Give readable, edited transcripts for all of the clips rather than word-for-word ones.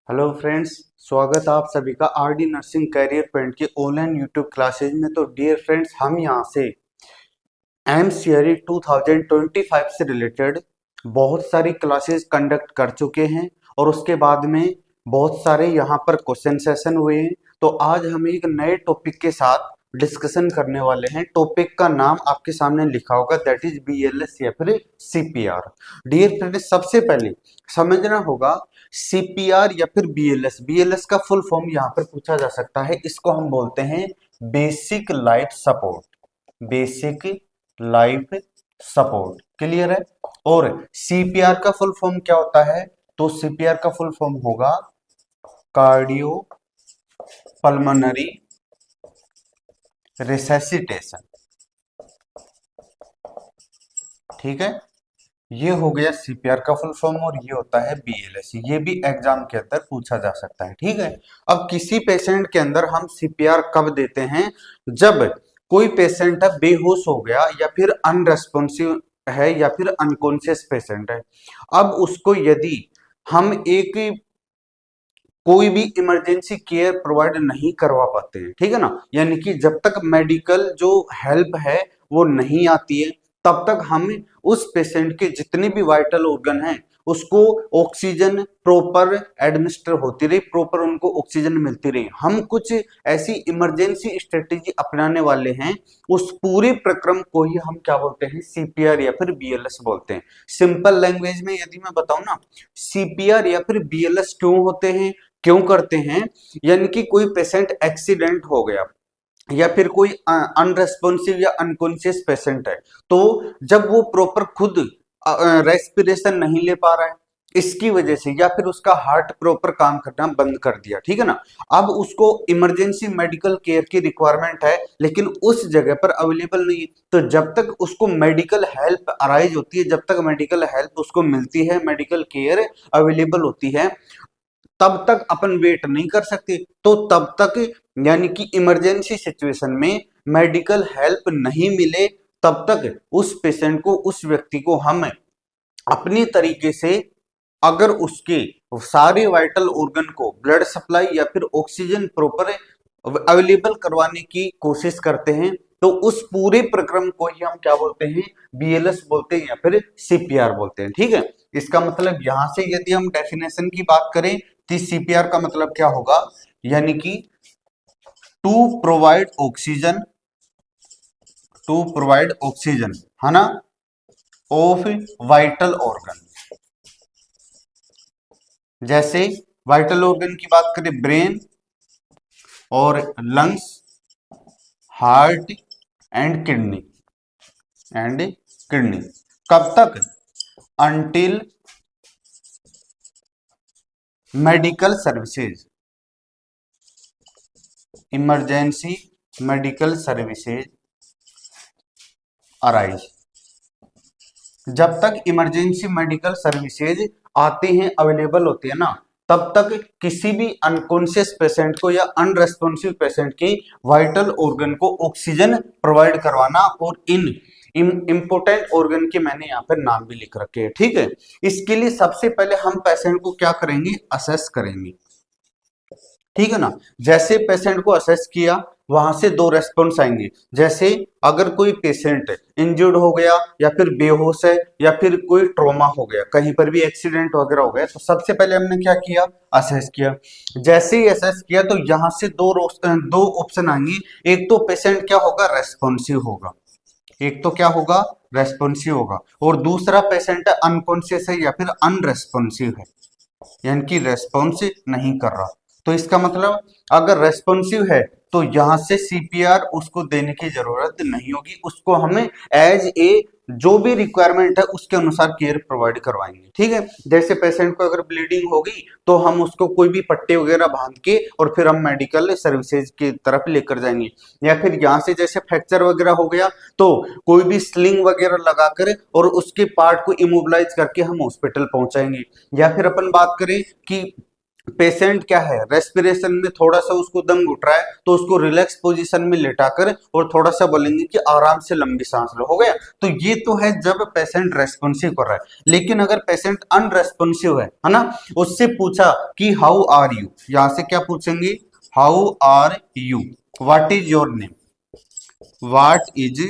Hello friends, स्वागत है आप सभी का आरडी नर्सिंग कैरियर पॉइंट के ऑनलाइन यूट्यूब क्लासेज में। तो डियर फ्रेंड्स, हम यहाँ से एमसीआरई 2025 से रिलेटेड बहुत सारी क्लासेस कंडक्ट कर चुके हैं और उसके बाद में बहुत सारे यहाँ पर क्वेश्चन सेशन हुए हैं। तो आज हम एक नए टॉपिक के साथ डिस्कशन करने वाले हैं। टॉपिक का नाम आपके सामने लिखा होगा, दैट इज बीएलएस या फिर सीपीआर। डियर फ्रेंड्स, सबसे पहले समझना होगा सीपीआर या फिर बीएलएस। बीएलएस का फुल फॉर्म यहाँ पर पूछा जा सकता है, इसको हम बोलते हैं basic life support. Basic life support, clear है। और सीपीआर का फुल फॉर्म क्या होता है? तो सीपीआर का फुल फॉर्म होगा कार्डियो पल्मोनरी रिसेसिटेशन। ठीक है, ये हो गया सीपीआर का फुल फॉर्म और ये होता है बीएलएस। ये भी एग्जाम के अंदर पूछा जा सकता है। ठीक है, अब किसी पेशेंट के अंदर हम सीपीआर कब देते हैं? जब कोई पेशेंट है बेहोश हो गया या फिर अनरेस्पॉन्सिव है या फिर अनकॉन्शियस पेशेंट है। अब उसको यदि हम एक कोई भी इमरजेंसी केयर प्रोवाइड नहीं करवा पाते हैं, ठीक है ना, यानी कि जब तक मेडिकल जो हेल्प है वो नहीं आती है तब तक हम उस पेशेंट के जितने भी वाइटल ऑर्गन हैं उसको ऑक्सीजन प्रॉपर एडमिनिस्टर होती रही, प्रॉपर उनको ऑक्सीजन मिलती रही। हम कुछ ऐसी इमरजेंसी स्ट्रेटेजी अपनाने वाले हैं, उस पूरे प्रक्रम को ही हम क्या बोलते हैं? सीपीआर या फिर बीएलएस बोलते हैं। सिंपल लैंग्वेज में यदि मैं बताऊं ना, सीपीआर या फिर बीएलएस क्यों होते हैं, क्यों करते हैं? यानी कि कोई पेशेंट एक्सीडेंट हो गया या फिर कोई अनरेस्पॉन्सिव या अनकॉन्शियस पेशेंट है, तो जब वो प्रॉपर खुद रेस्पिरेशन नहीं ले पा रहा है इसकी वजह से, या फिर उसका हार्ट प्रॉपर काम करना बंद कर दिया, ठीक है ना, अब उसको इमरजेंसी मेडिकल केयर की रिक्वायरमेंट है लेकिन उस जगह पर अवेलेबल नहीं है, तो जब तक उसको मेडिकल हेल्प अराइज होती है, जब तक मेडिकल हेल्प उसको मिलती है, मेडिकल केयर अवेलेबल होती है, तब तक अपन वेट नहीं कर सकते। तो तब तक यानी कि इमरजेंसी सिचुएशन में मेडिकल हेल्प नहीं मिले तब तक उस पेशेंट को, उस व्यक्ति को हम अपनी तरीके से, अगर उसके सारे वाइटल ऑर्गन को ब्लड सप्लाई या फिर ऑक्सीजन प्रॉपर अवेलेबल करवाने की कोशिश करते हैं, तो उस पूरे प्रक्रम को ही हम क्या बोलते हैं? बीएलएस बोलते हैं या फिर सीपीआर बोलते हैं। ठीक है, इसका मतलब यहां से यदि हम डेफिनेशन की बात करें तो सीपीआर का मतलब क्या होगा? यानी कि to provide oxygen, to provide oxygen, है ना, ऑफ वाइटल ऑर्गन। जैसे वाइटल ऑर्गन की बात करें, ब्रेन और lungs, heart and kidney, and kidney. कब तक? Until medical services, emergency medical services arise. जब तक इमरजेंसी मेडिकल सर्विसेज आते हैं, अवेलेबल होती है ना, तब तक किसी भी अनकॉन्शियस पेशेंट को या अनरेस्पॉन्सिव पेशेंट की वाइटल ऑर्गन को ऑक्सीजन प्रोवाइड करवाना, और इन इंपोर्टेंट ऑर्गन के मैंने यहाँ पर नाम भी लिख रखे हैं। ठीक है, इसके लिए सबसे पहले हम पेशेंट को क्या करेंगे? असेस करेंगे, ठीक है ना। जैसे पेशेंट को असेस किया, वहां से दो रेस्पॉन्स आएंगे। जैसे अगर कोई पेशेंट इंजर्ड हो गया या फिर बेहोश है या फिर कोई ट्रॉमा हो गया, कहीं पर भी एक्सीडेंट वगैरह हो गया, तो सबसे पहले हमने क्या किया? असेस किया। जैसे ही असेस किया तो यहां से दो ऑप्शन आएंगे। एक तो पेशेंट क्या होगा? रेस्पॉन्सिव होगा। एक तो क्या होगा? रेस्पॉन्सिव होगा। और दूसरा पेशेंट अनकॉन्शियस है या फिर अनरेस्पॉन्सिव है, यानी कि रेस्पॉन्स नहीं कर रहा। तो इसका मतलब अगर रेस्पॉन्सिव है तो यहां से सीपीआर उसको देने की जरूरत नहीं होगी, उसको हमें एज ए जो भी रिक्वायरमेंट है उसके अनुसार केयर प्रोवाइड करवाएंगे। ठीक है, जैसे पेशेंट को अगर ब्लीडिंग होगी तो हम उसको कोई भी पट्टे वगैरह बांध के और फिर हम मेडिकल सर्विसेज की तरफ लेकर जाएंगे। या फिर यहाँ से जैसे फ्रैक्चर वगैरह हो गया तो कोई भी स्लिंग वगैरह लगाकर और उसके पार्ट को इमोबिलाइज करके हम हॉस्पिटल पहुंचाएंगे। या फिर अपन बात करें कि पेशेंट क्या है, रेस्पिरेशन में थोड़ा सा उसको दम घुट रहा है तो उसको रिलैक्स पोजीशन में लेटाकर और थोड़ा सा बोलेंगे कि आराम से लंबी सांस लो, हो गया। तो ये तो है जब पेशेंट रेस्पॉन्सिव कर रहा है। लेकिन अगर पेशेंट अनरेस्पॉन्सिव है ना, उससे पूछा कि हाउ आर यू, यहां से क्या पूछेंगे, how are you, what is your name, what is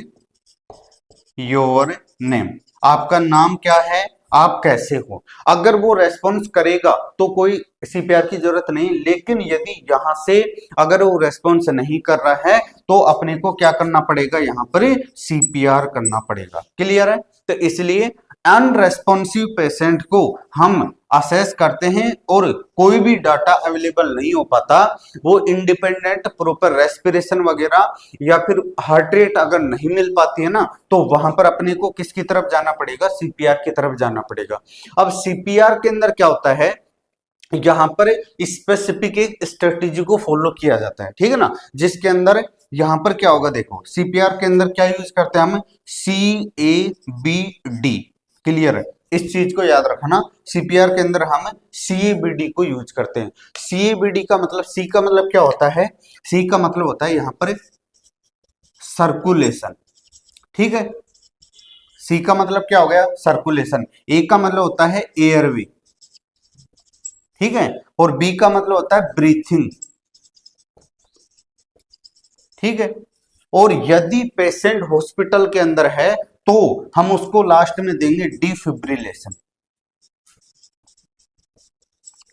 your name, आपका नाम क्या है, आप कैसे हो। अगर वो रेस्पॉन्स करेगा तो कोई सीपीआर की जरूरत नहीं। लेकिन यदि यहां से अगर वो रेस्पॉन्स नहीं कर रहा है तो अपने को क्या करना पड़ेगा, यहां पर सीपीआर करना पड़ेगा। क्लियर है। तो इसलिए अनरेस्पॉन्सिव पेशेंट को हम असेस करते हैं और कोई भी डाटा अवेलेबल नहीं हो पाता, वो इंडिपेंडेंट प्रॉपर रेस्पिरेशन वगैरह या फिर हार्ट रेट अगर नहीं मिल पाती है ना, तो वहां पर अपने को किसकी तरफ जाना पड़ेगा, सीपीआर की तरफ जाना पड़ेगा। अब सीपीआर के अंदर क्या होता है, यहां पर स्पेसिफिक एक स्ट्रेटेजी को फॉलो किया जाता है, ठीक है ना, जिसके अंदर यहां पर क्या होगा, देखो सीपीआर के अंदर क्या यूज करते हैं हम, CABD। क्लियर है, इस चीज को याद रखना, सीपीआर के अंदर हम CABD को यूज करते हैं। CABD का मतलब, सी का मतलब क्या होता है, सी का मतलब होता है यहां पर सर्कुलेशन, ठीक है। सी का मतलब क्या हो गया, सर्कुलेशन। ए का मतलब होता है एयरवे, ठीक है। और बी का मतलब होता है ब्रीथिंग, ठीक है। और यदि पेशेंट हॉस्पिटल के अंदर है तो हम उसको लास्ट में देंगे डिफिब्रिलेशन,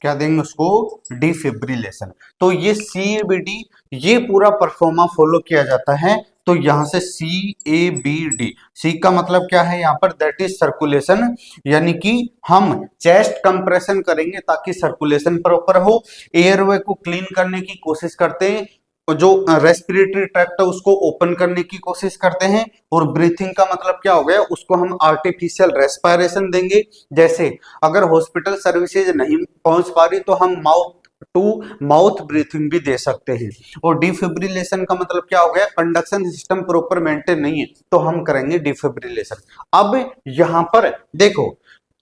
क्या देंगे उसको, डिफिब्रिलेशन। तो ये CABD, ये पूरा परफॉर्मा फॉलो किया जाता है। तो यहां से CABD, सी का मतलब क्या है यहाँ पर, दैट इज सर्कुलेशन, यानी कि हम चेस्ट कंप्रेशन करेंगे ताकि सर्कुलेशन प्रॉपर हो, एयरवे को क्लीन करने की कोशिश करते हैं, जो रेस्पिरेटरी ट्रैक्ट है उसको ओपन करने की कोशिश करते हैं। और ब्रीथिंग का मतलब क्या हो गया, उसको हम आर्टिफिशियल रेस्पिरेशन देंगे। जैसे अगर हॉस्पिटल सर्विसेज नहीं पहुंच पा रही तो हम माउथ टू माउथ ब्रीथिंग भी दे सकते हैं। और डिफिब्रिलेशन का मतलब क्या हो गया, कंडक्शन सिस्टम प्रॉपर मेंटेन नहीं है तो हम करेंगे डिफिब्रिलेशन। अब यहां पर देखो,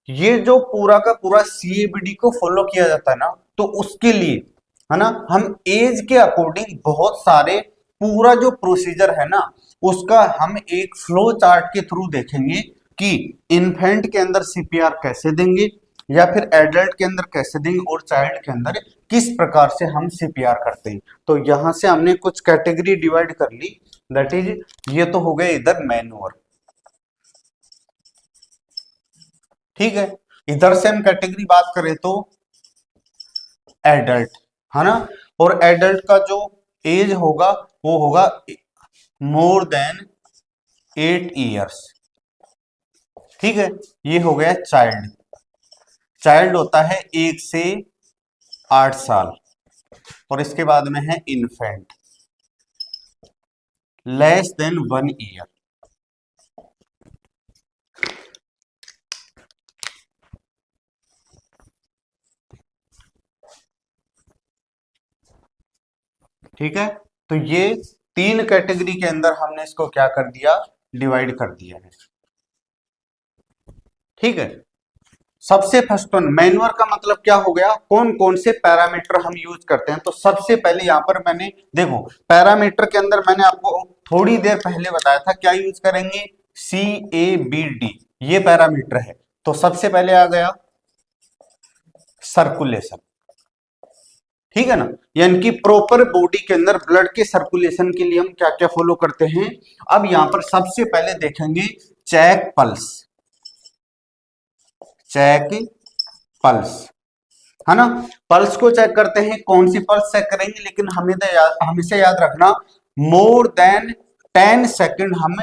ये जो पूरा का पूरा CABD को फॉलो किया जाता है ना, तो उसके लिए है ना, हम एज के अकॉर्डिंग बहुत सारे पूरा जो प्रोसीजर है ना, उसका हम एक फ्लो चार्ट के थ्रू देखेंगे कि इन्फेंट के अंदर सीपीआर कैसे देंगे, या फिर एडल्ट के अंदर कैसे देंगे, और चाइल्ड के अंदर किस प्रकार से हम सीपीआर करते हैं। तो यहां से हमने कुछ कैटेगरी डिवाइड कर ली, दैट इज ये तो हो गए इधर मैनुअर, ठीक है। इधर से हम कैटेगरी बात करें तो एडल्ट, है ना। और एडल्ट का जो एज होगा वो होगा मोर देन 8 ईयर्स, ठीक है। ये हो गया चाइल्ड, चाइल्ड होता है 1 से 8 साल। और इसके बाद में है इन्फेंट, लेस देन 1 ईयर, ठीक है। तो ये 3 कैटेगरी के अंदर हमने इसको क्या कर दिया, डिवाइड कर दिया है, ठीक है। सबसे फर्स्ट वन मैनुअर का मतलब क्या हो गया, कौन कौन से पैरामीटर हम यूज करते हैं। तो सबसे पहले यहां पर मैंने देखो पैरामीटर के अंदर मैंने आपको थोड़ी देर पहले बताया था क्या यूज करेंगे, CABD, ये पैरामीटर है। तो सबसे पहले आ गया सर्कुलेशन, ठीक है ना, यानी कि प्रॉपर बॉडी के अंदर ब्लड के सर्कुलेशन के लिए हम क्या क्या फॉलो करते हैं। अब यहां पर सबसे पहले देखेंगे चेक पल्स, चेक पल्स, है ना। पल्स को चेक करते हैं, कौन सी पल्स चेक करेंगे, लेकिन हमेशा याद रखना मोर देन 10 सेकंड हम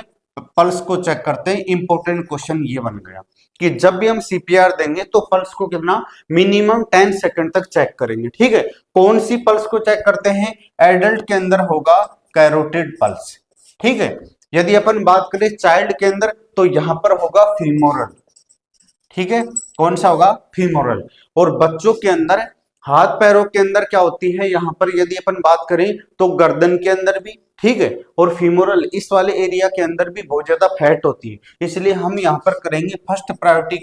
पल्स को चेक करते हैं। इंपॉर्टेंट क्वेश्चन ये बन गया कि जब भी हम सीपीआर देंगे तो पल्स को कितना, मिनिमम 10 सेकंड तक चेक करेंगे, ठीक है। कौन सी पल्स को चेक करते हैं, एडल्ट के अंदर होगा कैरोटिड पल्स, ठीक है। यदि अपन बात करें चाइल्ड के अंदर तो यहां पर होगा फीमोरल, ठीक है। कौन सा होगा, फीमोरल। और बच्चों के अंदर हाथ पैरों के अंदर क्या होती है, यहां पर यदि अपन बात करें तो गर्दन के अंदर भी, ठीक है। और फीमोरल इस वाले एरिया के अंदर भी बहुत ज्यादा फैट होती है, इसलिए हम यहां पर करेंगे फर्स्ट प्रायोरिटी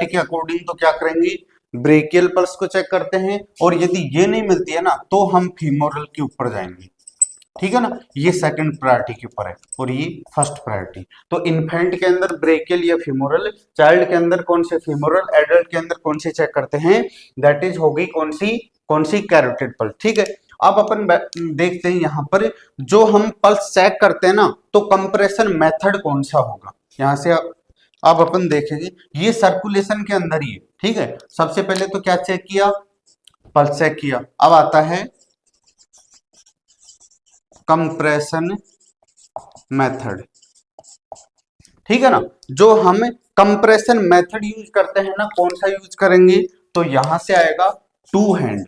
के अकॉर्डिंग तो क्या करेंगे, ब्रेकियल पल्स को चेक करते हैं, और यदि ये नहीं मिलती है ना तो हम फीमोरल के ऊपर जाएंगे, ठीक है ना। ये सेकंड प्रायोरिटी के ऊपर है और ये फर्स्ट प्रायोरिटी। तो इन्फेंट के अंदर ब्रेकियल या फीमोरल, चाइल्ड के अंदर कौन से फीमोरल, एडल्ट के अंदर कौन सी चेक करते हैं, दैट इज होगी कौन सी कैरोटिड पल्स, ठीक है। अब अपन देखते हैं यहाँ पर जो हम पल्स चेक करते हैं ना, तो कंप्रेशन मेथड कौन सा होगा। यहाँ से अब अपन देखेंगे, ये सर्कुलेशन के अंदर ही है, ठीक है। सबसे पहले तो क्या चेक किया, पल्स चेक किया। अब आता है कंप्रेशन मेथड, ठीक है ना। जो हम कंप्रेशन मेथड यूज करते हैं ना, कौन सा यूज करेंगे, तो यहां से आएगा टू हैंड,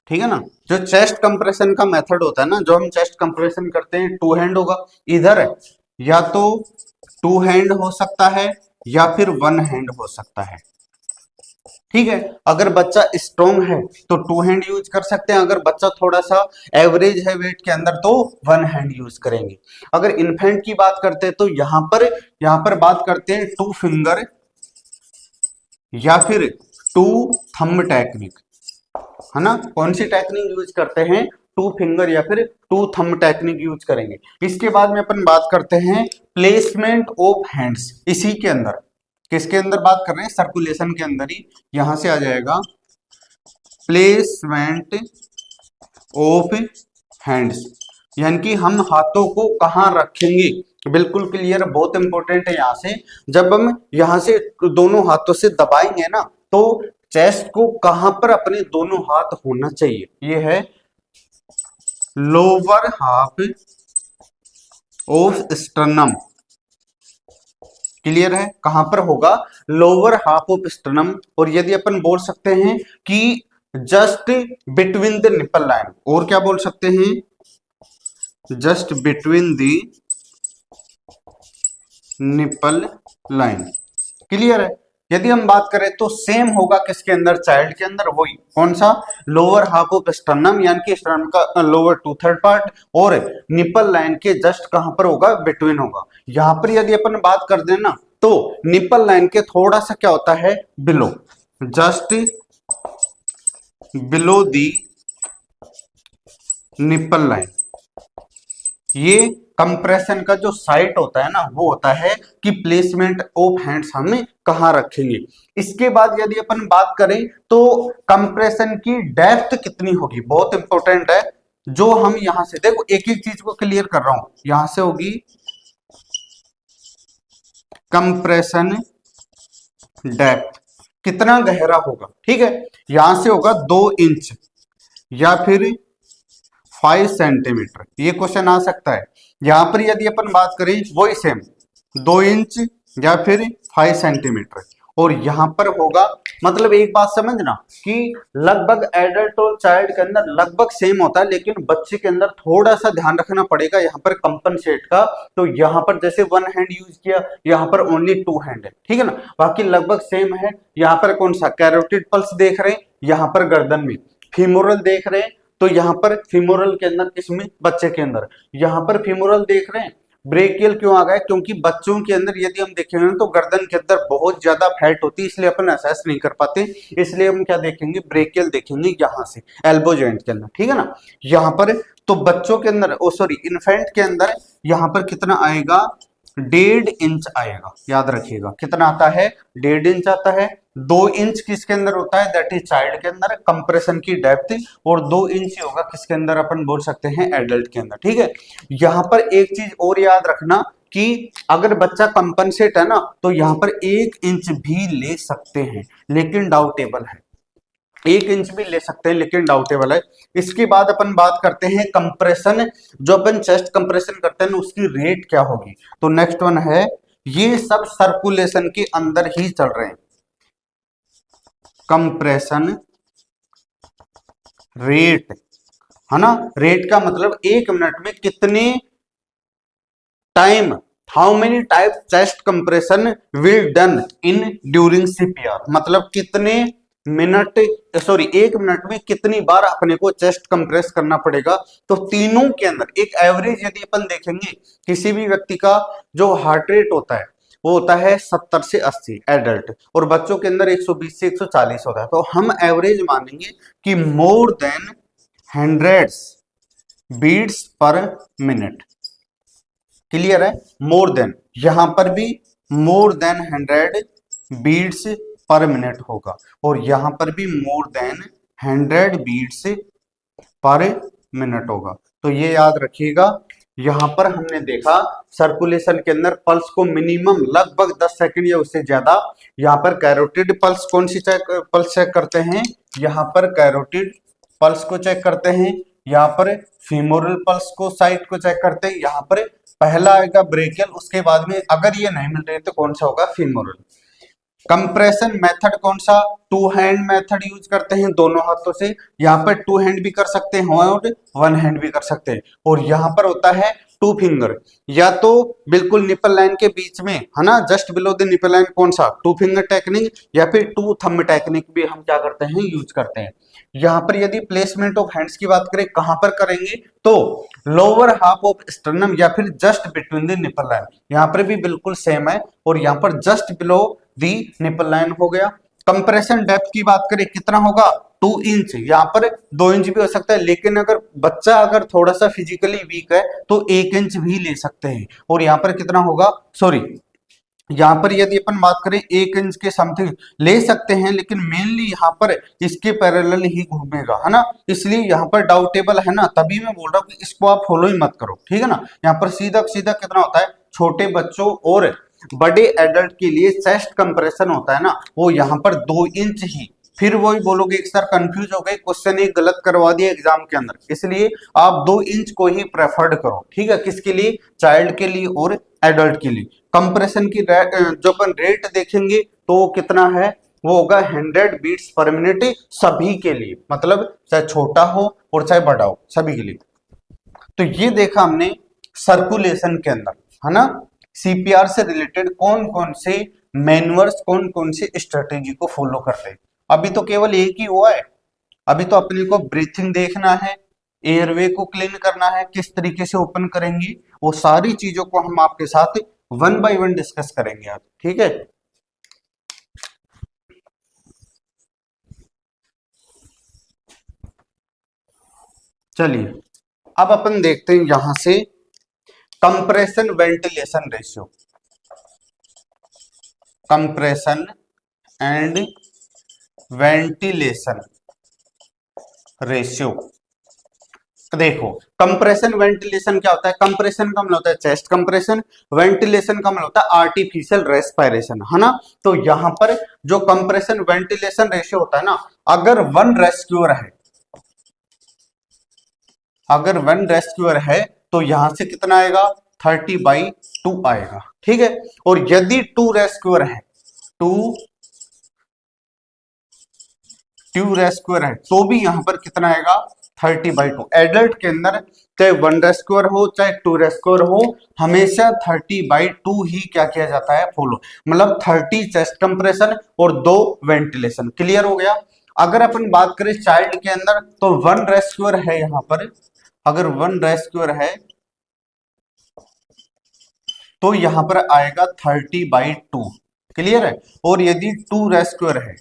ठीक है ना। जो चेस्ट कंप्रेशन का मेथड होता है ना, जो हम चेस्ट कंप्रेशन करते हैं, टू हैंड होगा। इधर या तो टू हैंड हो सकता है या फिर वन हैंड हो सकता है, ठीक है। अगर बच्चा स्ट्रॉन्ग है तो टू हैंड यूज कर सकते हैं, अगर बच्चा थोड़ा सा एवरेज है वेट के अंदर तो वन हैंड यूज करेंगे। अगर इन्फेंट की बात करते हैं तो यहां पर बात करते हैं टू फिंगर या फिर टू थंब टेक्निक, है ना। कौन सी टेक्निक यूज करते हैं, टू फिंगर या फिर टू थंब टेक्निक यूज करेंगे। इसके बाद में अपन बात करते हैं प्लेसमेंट ऑफ हैंड्स, इसी के अंदर, किसके अंदर बात कर रहे हैं, सर्कुलेशन के अंदर ही। यहां से आ जाएगा प्लेसमेंट ऑफ हैंड्स, यानी कि हम हाथों को कहां रखेंगे, बिल्कुल क्लियर, बहुत इंपॉर्टेंट है। यहां से जब हम यहां से दोनों हाथों से दबाएंगे ना, तो चेस्ट को कहां पर अपने दोनों हाथ होना चाहिए, ये है lower half of sternum, clear है, कहां पर होगा, लोअर हाफ ऑफ स्टर्नम। और यदि अपन बोल सकते हैं कि just between the nipple line, और क्या बोल सकते हैं, just between the nipple line, clear है। यदि हम बात करें तो सेम होगा किसके अंदर, चाइल्ड के अंदर, वही कौन सा, लोअर हाफ ऑफ स्टर्नम, यानी कि स्टर्नम का लोअर टू थर्ड पार्ट, और निपल लाइन के जस्ट कहां पर होगा, बिटवीन होगा। यहां पर यदि अपन बात कर दें ना, तो निपल लाइन के थोड़ा सा क्या होता है, below, just below the nipple line. ये कंप्रेशन का जो साइट होता है ना, वो होता है कि प्लेसमेंट ऑफ हैंड्स हमें कहां रखेंगे। इसके बाद यदि अपन बात करें तो कंप्रेशन की डेप्थ कितनी होगी, बहुत इंपॉर्टेंट है। जो हम यहां से देखो, एक एक चीज को क्लियर कर रहा हूं, यहां से होगी कंप्रेशन डेप्थ, कितना गहरा होगा, ठीक है। यहां से होगा 2 इंच या फिर 5 सेंटीमीटर, ये क्वेश्चन आ सकता है। यहां पर यदि अपन बात करें वही सेम 2 इंच या फिर 5 सेंटीमीटर, और यहां पर होगा, मतलब एक बात समझना कि लगभग एडल्ट और चाइल्ड के अंदर लगभग सेम होता है, लेकिन बच्चे के अंदर थोड़ा सा ध्यान रखना पड़ेगा यहाँ पर कंपनसेट का। तो यहाँ पर जैसे वन हैंड यूज किया, यहाँ पर ओनली टू हैंड है, ठीक है ना, बाकी लगभग सेम है। यहाँ पर कौन सा कैरोटिड पल्स देख रहे हैं, यहाँ पर गर्दन में फीमोरल देख रहे हैं, तो यहाँ पर फीमोरल के अंदर, किसमें, बच्चे के अंदर, यहाँ पर फीमोरल देख रहे हैं। ब्रेकियल क्यों आ गया, क्योंकि बच्चों के अंदर यदि हम देखेंगे तो गर्दन के अंदर बहुत ज्यादा फैट होती है, इसलिए अपन असेस नहीं कर पाते, इसलिए हम क्या देखेंगे, ब्रेकियल देखेंगे यहाँ से एल्बो जॉइंट के अंदर, ठीक है ना। यहाँ पर तो बच्चों के अंदर, इन्फेंट के अंदर यहाँ पर कितना आएगा, 1.5 इंच आएगा, याद रखिएगा कितना आता है, 1.5 इंच आता है। 2 इंच किसके अंदर होता है, दैट इज चाइल्ड के अंदर कंप्रेशन की डेप्थ, और 2 इंच ही होगा किसके अंदर, अपन बोल सकते हैं एडल्ट के अंदर, ठीक है। यहाँ पर एक चीज और याद रखना कि अगर बच्चा कंपनसेट है ना, तो यहाँ पर 1 इंच भी ले सकते हैं, लेकिन डाउटेबल है, 1 इंच भी ले सकते हैं लेकिन डाउटेबल है। इसके बाद अपन बात करते हैं कंप्रेशन, जो अपन चेस्ट कंप्रेशन करते हैं उसकी रेट क्या होगी। तो नेक्स्ट वन है, ये सब सर्कुलेशन के अंदर ही चल रहे हैं, कंप्रेशन रेट, है ना। रेट का मतलब 1 मिनट में कितने time, how many type chest compression will done in during CPR, मतलब कितने मिनट, 1 मिनट में कितनी बार अपने को चेस्ट कंप्रेस करना पड़ेगा। तो तीनों के अंदर एक एवरेज यदि अपन देखेंगे, किसी भी व्यक्ति का जो हार्ट रेट होता है वो होता है 70 से 80 एडल्ट, और बच्चों के अंदर 120 से 140 होता है। तो हम एवरेज मानेंगे कि more than 100 beats per minute. Clear है? मोर देन, यहां पर भी more than 100 beats per minute होगा, और यहां पर भी more than 100 beats per minute होगा। तो ये याद रखिएगा। यहां पर हमने देखा सर्कुलेशन के अंदर पल्स को मिनिमम लगभग 10 सेकंड या उससे ज्यादा, यहां पर कैरोटिड पल्स कौन सी पल्स चेक करते हैं, यहां पर कैरोटिड पल्स को चेक करते हैं, यहाँ पर फीमोरल पल्स को साइट को चेक करते हैं, यहाँ पर पहला आएगा ब्रेकियल, उसके बाद में अगर ये नहीं मिल रही तो कौन सा होगा, फीमोरल। कंप्रेशन मेथड कौन सा, टू हैंड मेथड यूज करते हैं, दोनों हाथों से। यहाँ पर टू हैंड भी कर सकते हैं और वन हैंड भी कर सकते हैं, और यहाँ पर होता है टू फिंगर, या तो बिल्कुल निपल लाइन के बीच में है ना, just below the nipple line, कौन सा, टू फिंगर टेक्निक, या फिर टू थंब टेक्निक भी हम क्या करते हैं, यूज करते हैं। यहाँ पर यदि प्लेसमेंट ऑफ हैंड्स की बात करें कहां पर करेंगे, तो लोअर हाफ ऑफ स्टर्नम या फिर just between the nipple line, यहाँ पर भी बिल्कुल सेम है, और यहाँ पर just below the nipple line हो गया। कंप्रेशन डेप्थ की बात करें कितना होगा, 2 इंच, यहाँ पर 2 इंच भी हो सकता है, लेकिन अगर बच्चा अगर थोड़ा सा फिजिकली वीक है तो 1 इंच भी ले सकते हैं, और यहाँ पर कितना होगा, सॉरी यहाँ पर यदि अपन बात करें 1 इंच के समथिंग ले सकते हैं, लेकिन मेनली यहाँ पर इसके पैरेलल ही घूमेगा, है ना, इसलिए यहाँ पर डाउटेबल है ना, तभी मैं बोल रहा हूँ कि इसको आप फॉलो ही मत करो, ठीक है ना। यहाँ पर सीधा सीधा कितना होता है, छोटे बच्चों और बड़े एडल्ट के लिए चेस्ट कंप्रेशन होता है ना, वो यहाँ पर 2 इंच ही। फिर वही बोलोगे एक सर कंफ्यूज हो गए, क्वेश्चन एक गलत करवा दिया एग्जाम के अंदर, इसलिए आप 2 इंच को ही प्रेफर्ड करो, ठीक है, किसके लिए, चाइल्ड के लिए और एडल्ट के लिए। कंप्रेशन की जो अपन रेट देखेंगे तो वो कितना है, वो होगा 100 बीट्स पर मिनट सभी के लिए, मतलब चाहे छोटा हो और चाहे बड़ा हो, सभी के लिए। तो ये देखा हमने सर्कुलेशन के अंदर, है ना, सीपीआर से रिलेटेड कौन कौन से मैनुअर्स, कौन कौन से स्ट्रेटेजी को फॉलो करते हैं। अभी तो केवल एक ही हुआ है, अभी तो अपने को ब्रीथिंग देखना है, एयरवे को क्लीन करना है, किस तरीके से ओपन करेंगे, वो सारी चीजों को हम आपके साथ 1 बाय 1 डिस्कस करेंगे आप, ठीक है। चलिए अब अपन देखते हैं यहां से compression ventilation ratio, compression and ventilation ratio. देखो कंप्रेशन वेंटिलेशन क्या होता है, कंप्रेशन का मतलब होता है चेस्ट कंप्रेशन, वेंटिलेशन का मतलब होता है आर्टिफिशियल रेस्पिरेशन, है ना। तो यहां पर जो कंप्रेशन वेंटिलेशन रेशियो होता है ना, अगर 1 रेस्क्यूअर है, अगर 1 रेस्क्यूअर है तो यहां से कितना आएगा, 30/2 आएगा, ठीक है। और यदि 2 रेस्क्यूअर है, 2 रेस्क्यूअर है तो भी यहां पर कितना आएगा, 30/2। एडल्ट के अंदर चाहे 1 रेस्क्यूअर हो चाहे 2 रेस्क्यूअर हो, हमेशा 30/2 ही क्या किया जाता है, फॉलो, मतलब 30 चेस्ट कंप्रेशन और 2 वेंटिलेशन। क्लियर हो गया। अगर अपन बात करें चाइल्ड के अंदर तो 1 रेस्क्यूअर है, यहां पर अगर 1 रेस्क्यूअर है तो यहां पर आएगा 30/2। क्लियर है। और यदि 2 रेस्क्यूअर है,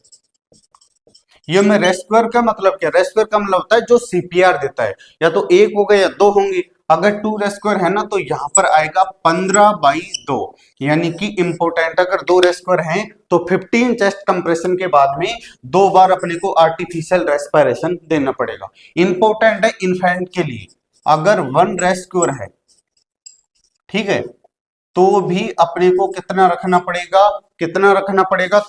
ये में रेस्क्यूअर का मतलब क्या, रेस्क्यूअर का मतलब होता है जो सीपीआर देता है, या तो 1 हो गए या 2 होंगे। अगर 2 रेस्क्यूअर है ना तो यहां पर आएगा 15/2, यानी कि इंपोर्टेंट, अगर 2 रेस्क्यूअर हैं तो 15 चेस्ट कंप्रेशन के बाद में 2 बार अपने को आर्टिफिशियल रेस्पिरेशन देना पड़ेगा। इंपोर्टेंट है इन्फेंट के लिए, अगर 1 रेस्क्यूअर है, ठीक है, तो भी अपने को कितना रखना पड़ेगा, कितना रखना पड़ेगा,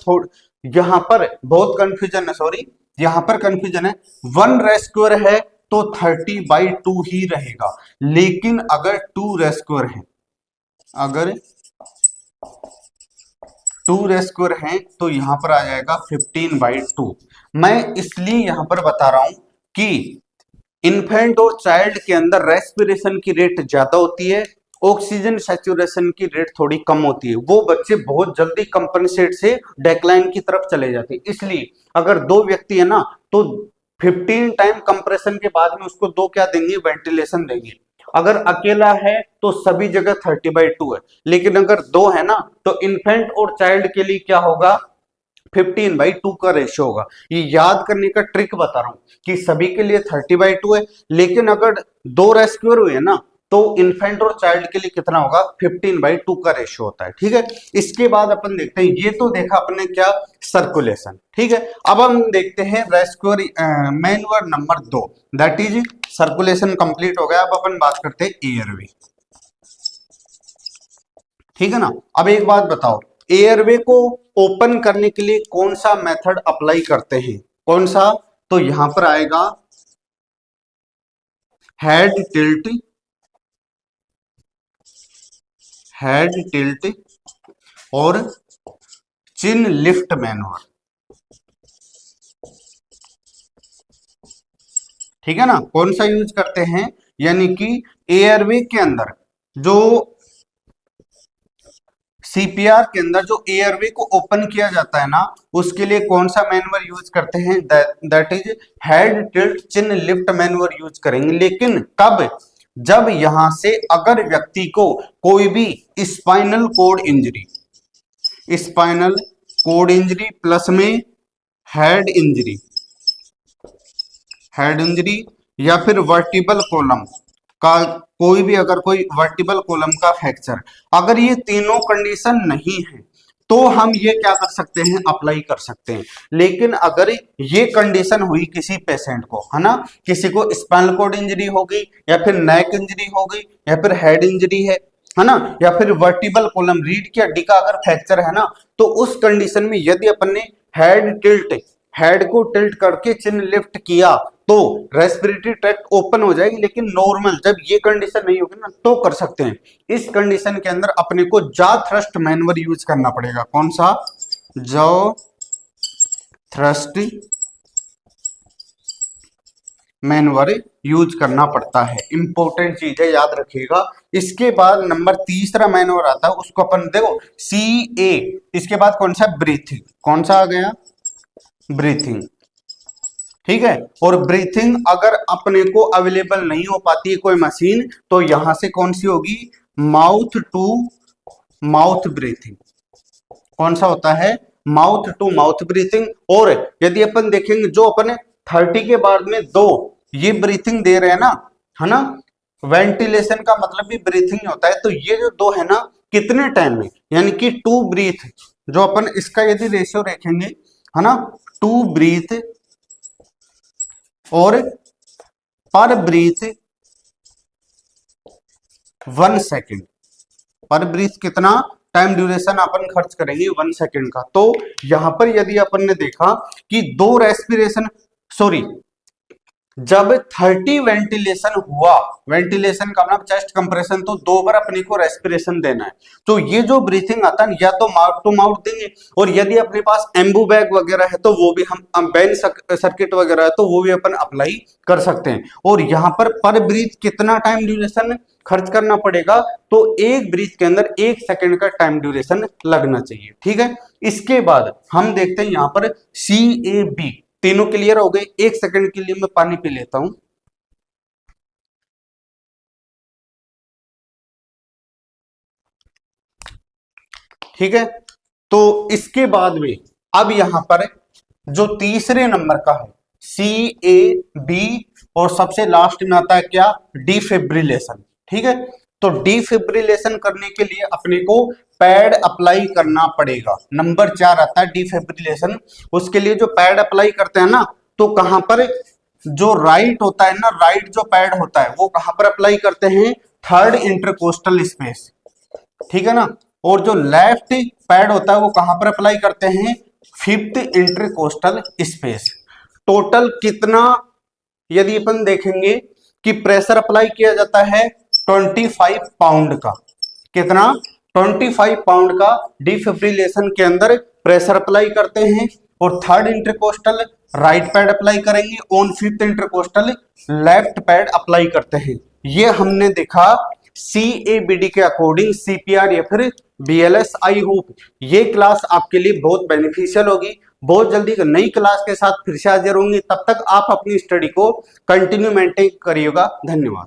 यहां पर बहुत कंफ्यूजन है, सॉरी यहां पर कंफ्यूजन है। 1 रेस्क्यूअर है तो 30/2 ही रहेगा, लेकिन अगर 2 रेस्क्यूअर है, अगर 2 रेस्क्यूअर है तो यहां पर आ जाएगा 15/2। मैं इसलिए यहां पर बता रहा हूं कि इन्फेंट और चाइल्ड के अंदर रेस्पिरेशन की रेट ज्यादा होती है, ऑक्सीजन सैचुरेशन की रेट थोड़ी कम होती है, वो बच्चे बहुत जल्दी कंपनसेट से डेक्लाइन की तरफ चले जाते हैं। इसलिए अगर 2 व्यक्ति है ना तो 15 टाइम कंप्रेशन के बाद में उसको 2 क्या देंगे, वेंटिलेशन देंगे। अगर अकेला है तो सभी जगह 30/2 है, लेकिन अगर दो है ना तो इन्फेंट और चाइल्ड के लिए क्या होगा, 15/2 का रेशियो होगा। ये याद करने का ट्रिक बता रहा हूं कि सभी के लिए 30/2 है, लेकिन अगर दो रेस्क्यूअर हुए ना तो इन्फेंट और चाइल्ड के लिए कितना होगा, 15/2 का रेशियो होता है। ठीक है, इसके बाद अपन देखते हैं, ये तो देखा अपने क्या, सर्कुलेशन। ठीक है, अब हम देखते हैं rescuer manure number 2, that is circulation complete हो गया। अब अपन बात करते हैं एयरवे। ठीक है ना, अब एक बात बताओ, एयरवे को ओपन करने के लिए कौन सा मेथड अप्लाई करते हैं, कौन सा, तो यहां पर आएगा हेड टिल्ट, हेड टिल्ट और चिन लिफ्ट मैनुअर। ठीक है ना, कौन सा यूज करते हैं, यानी कि एयरवे के अंदर जो सीपीआर के अंदर जो एयरवे को ओपन किया जाता है ना, उसके लिए कौन सा मैनुअर यूज करते हैं, that is head tilt chin lift manure use करेंगे। लेकिन कब, जब यहां से अगर व्यक्ति को कोई भी spinal cord injury, spinal cord injury plus में हेड इंजरी, हेड इंजरी या फिर वर्टिबल कॉलम का कोई भी, अगर कोई वर्टिबल कॉलम का फ्रैक्चर, अगर ये तीनों कंडीशन नहीं है तो हम ये क्या कर सकते हैं, अप्लाई कर सकते हैं। लेकिन अगर ये कंडीशन हुई किसी पेशेंट को, है ना, किसी को स्पाइनल कॉर्ड इंजरी हो गई या फिर नेक इंजरी हो गई या फिर हेड इंजरी है ना, या फिर वर्टिबल कॉलम रीढ़ की हड्डी का अगर फ्रैक्चर है ना, तो उस कंडीशन में यदि अपन ने हेड टिल्ट, हेड को टिल्ट करके चिन लिफ्ट किया तो रेस्पिरेटरी ट्रैक्ट ओपन हो जाएगी। लेकिन नॉर्मल जब ये कंडीशन नहीं होगी ना तो कर सकते हैं। इस कंडीशन के अंदर अपने को जॉ थ्रस्ट मैनुअर यूज करना पड़ेगा। कौन सा, जॉ थ्रस्ट मैनुअर यूज करना पड़ता है, इंपॉर्टेंट चीज है, याद रखिएगा। इसके बाद नंबर तीसरा मैनुअर आता है, उसको अपन देखो CA। इसके बाद कौन सा, ब्रीथिंग। कौन सा आ गया, ब्रीथिंग। ठीक है, और ब्रीथिंग अगर अपने को अवेलेबल नहीं हो पाती है कोई मशीन, तो यहां से कौन सी होगी, माउथ टू माउथ ब्रीथिंग। कौन सा होता है, माउथ टू माउथ ब्रीथिंग। और यदि अपन देखेंगे जो अपन 30 के बाद में दो ये ब्रीथिंग दे रहे हैं ना, है ना, वेंटिलेशन का मतलब भी ब्रीथिंग होता है। तो ये जो दो है ना, कितने टाइम में, यानी कि 2 ब्रीथ, जो अपन इसका यदि रेशियो देखेंगे, है ना, 2 ब्रीथ और पर ब्रीथ 1 सेकेंड, पर ब्रीथ कितना टाइम ड्यूरेशन अपन खर्च करेंगे, 1 सेकेंड का। तो यहां पर यदि अपन ने देखा कि दो रेस्पिरेशन, सॉरी, जब 30 वेंटिलेशन हुआ, वेंटिलेशन का मतलब चेस्ट कंप्रेशन, तो 2 बार अपने को रेस्पिरेशन देना है। तो ये जो ब्रीथिंग आता है या तो माउथ टू माउथ देंगे, और यदि अपने पास एम्बू बैग वगैरह है तो वो भी हम बेन सर्किट वगैरह है तो वो भी अपन अप्लाई कर सकते हैं। और यहाँ पर ब्रीथ कितना टाइम ड्यूरेशन खर्च करना पड़ेगा, तो एक ब्रीथ के अंदर 1 सेकेंड का टाइम ड्यूरेशन लगना चाहिए। ठीक है, इसके बाद हम देखते हैं यहाँ पर CAB। तीनों क्लियर हो गए। 1 सेकंड के लिए मैं पानी पी लेता हूं। ठीक है, तो इसके बाद में अब यहां पर जो तीसरे नंबर का है CAB, और सबसे लास्ट में आता है क्या, डिफिब्रिलेशन। ठीक है, तो डिफिब्रिलेशन करने के लिए अपने को पैड अप्लाई करना पड़ेगा। नंबर 4 आता है डिफिब्रिलेशन। उसके लिए जो पैड अप्लाई करते हैं ना, तो कहां पर, जो राइट होता है ना, राइट जो पैड होता है वो कहां पर अप्लाई करते हैं, 3rd इंटरकोस्टल स्पेस। ठीक है ना, और जो लेफ्ट पैड होता है वो कहां पर अप्लाई करते हैं, 5th इंटरकोस्टल स्पेस। टोटल कितना, यदि अपन देखेंगे कि प्रेशर अप्लाई किया जाता है 25 पाउंड का, कितना, 25 पाउंड का डिफिब्रिलेशन के अंदर प्रेशर अप्लाई करते हैं। और 3rd intercostal right pad apply करेंगे, on 5th intercostal left pad apply करते हैं। ये हमने देखा CABD के अकॉर्डिंग CPR या फिर BLS। आई होप ये क्लास आपके लिए बहुत बेनिफिशियल होगी। बहुत जल्दी नई क्लास के साथ फिर से हाजिर होंगे, तब तक आप अपनी स्टडी को कंटिन्यू मेंटेन करिएगा। धन्यवाद।